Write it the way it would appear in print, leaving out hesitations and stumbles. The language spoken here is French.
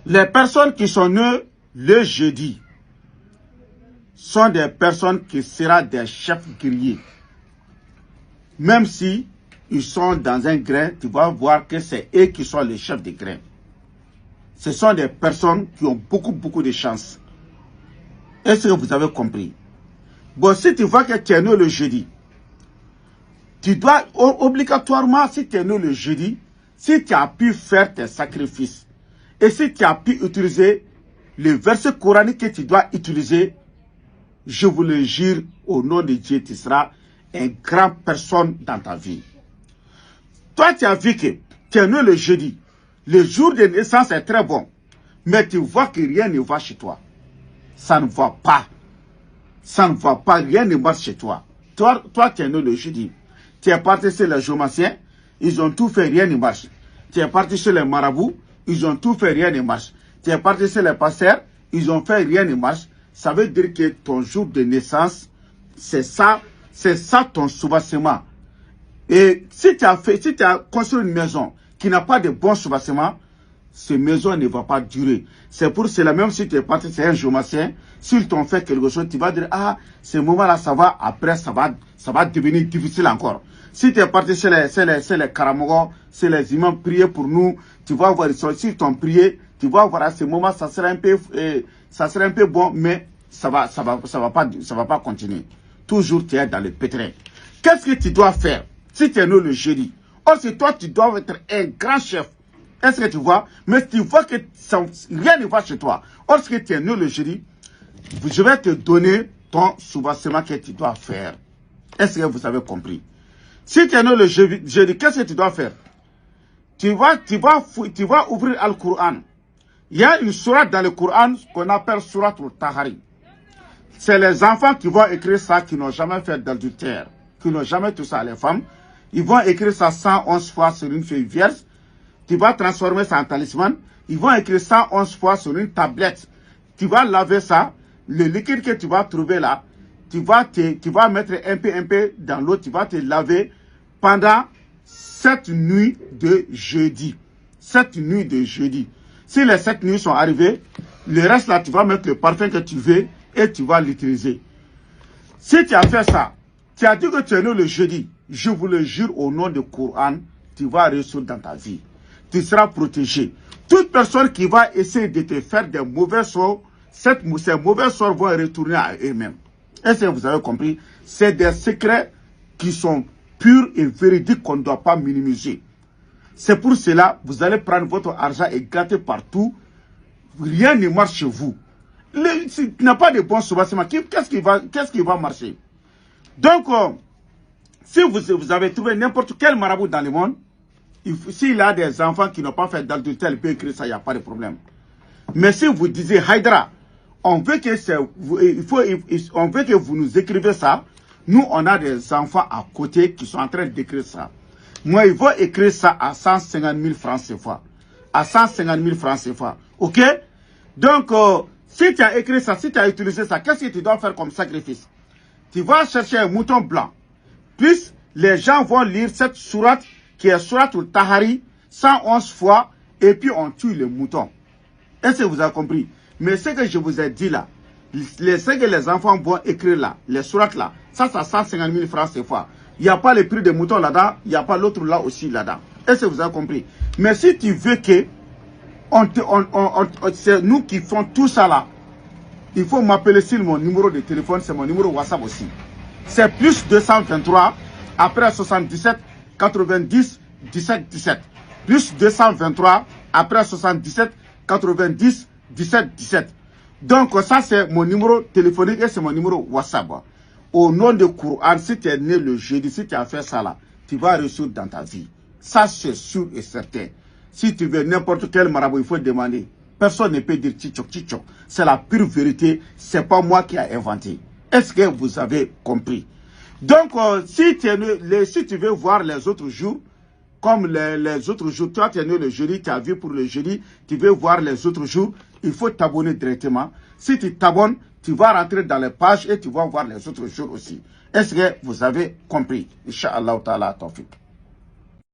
Les personnes qui sont nées le jeudi sont des personnes qui seront des chefs guerriers. Même si ils sont dans un grain, tu vas voir que c'est eux qui sont les chefs des grains. Ce sont des personnes qui ont beaucoup de chance. Est-ce que vous avez compris? Bon, si tu vois que tu es né le jeudi, tu dois obligatoirement, si tu es né le jeudi, si tu as pu faire tes sacrifices, et si tu as pu utiliser le verset coranique que tu dois utiliser, je vous le jure, au nom de Dieu, tu seras une grande personne dans ta vie. Toi, tu as vu que tu es né le jeudi. Le jour de naissance est très bon. Mais tu vois que rien ne va chez toi. Ça ne va pas. Ça ne va pas. Rien ne marche chez toi. Toi, tu es né le jeudi. Tu es parti chez les Jomassiens. Ils ont tout fait, rien ne marche. Tu es parti chez les marabouts. Ils ont tout fait, rien ne marche. Tu es parti chez les pasteurs. Ils ont fait, rien ne marche. Ça veut dire que ton jour de naissance, c'est ça ton soubassement. Et si tu as construit une maison qui n'a pas de bon soubassement, cette maison ne va pas durer. C'est pour cela, même si tu es parti, c'est un Jomassien, s'ils t'ont fait quelque chose, tu vas dire, ah, ce moment-là, ça va, après, ça va devenir difficile encore. Si tu es parti chez les Karamogos, chez les imams, prier pour nous, tu vas voir, s'ils t'ont prié, tu vas voir à ce moment, ça sera un peu bon, mais ça va pas continuer. Toujours, tu es dans le pétrin. Qu'est-ce que tu dois faire si tu es né le jeudi? Or, c'est toi, tu dois être un grand chef. Est-ce que tu vois? Mais tu vois que rien ne va chez toi. Or, ce que tu es né le jeudi, je vais te donner ton soubassement que tu dois faire. Est-ce que vous avez compris? Si tu es né le jeudi, qu'est-ce que tu dois faire? Tu vas ouvrir Al-Qur'an. Il y a une sourate dans le Coran qu'on appelle sourate al-Tahari. C'est les enfants qui vont écrire ça, qui n'ont jamais fait d'adultère, qui n'ont jamais touché à les femmes. Ils vont écrire ça 111 fois sur une feuille vierge. Tu vas transformer ça en talisman. Ils vont écrire 111 fois sur une tablette. Tu vas laver ça. Le liquide que tu vas trouver là, tu vas mettre un peu dans l'eau. Tu vas te laver pendant 7 nuits de jeudi. 7 nuits de jeudi. Si les 7 nuits sont arrivées, le reste là, tu vas mettre le parfum que tu veux et tu vas l'utiliser. Si tu as fait ça, tu as dit que tu es né le jeudi, je vous le jure au nom du Coran, tu vas réussir dans ta vie. Tu seras protégé. Toute personne qui va essayer de te faire des mauvais sorts, ces mauvais sorts vont retourner à eux-mêmes. Est-ce que vous avez compris? C'est des secrets qui sont purs et véridiques qu'on ne doit pas minimiser. C'est pour cela, vous allez prendre votre argent et gratter partout. Rien ne marche chez vous. Tu n'as pas de bon soubassement. Qu'est-ce qui va marcher? Donc, si vous avez trouvé n'importe quel marabout dans le monde, s'il a des enfants qui n'ont pas fait d'adultère, il peut écrire ça, il n'y a pas de problème. Mais si vous disiez, Haïdara, on veut que vous nous écrivez ça, nous, on a des enfants à côté qui sont en train d'écrire ça. Moi, il faut écrire ça à 150 000 francs CFA. À 150 000 francs CFA. OK? Donc, si tu as écrit ça, si tu as utilisé ça, qu'est-ce que tu dois faire comme sacrifice? Tu vas chercher un mouton blanc. Puis, les gens vont lire cette sourate qui est sourate al-Tahari 111 fois et puis on tue le mouton. Est-ce que vous avez compris? Mais ce que je vous ai dit là, ce que les enfants vont écrire là, les sourates là, ça 150 000 francs CFA. Il n'y a pas le prix des moutons là-dedans, il n'y a pas l'autre là aussi là-dedans. Est-ce que vous avez compris? Mais si tu veux que c'est nous qui font tout ça là, il faut m'appeler sur mon numéro de téléphone, c'est mon numéro WhatsApp aussi. C'est plus 223 après 77 90 17 17. Plus 223 après 77 90 17 17. Donc ça c'est mon numéro téléphonique et c'est mon numéro WhatsApp. Au nom de Coran, si tu es né le jeudi, si tu as fait ça là, tu vas réussir dans ta vie. Ça c'est sûr et certain. Si tu veux n'importe quel marabout, il faut demander. Personne ne peut dire tchichok tchichok. C'est la pure vérité. C'est pas moi qui ai inventé. Est-ce que vous avez compris? Donc, si tu veux voir les autres jours, comme les autres jours, toi tu es né le jeudi, tu as vu pour le jeudi, tu veux voir les autres jours, il faut t'abonner directement. Si tu t'abonnes, tu vas rentrer dans les pages et tu vas voir les autres jours aussi. Est-ce que vous avez compris? Inch'Allah ta'ala tawfiq.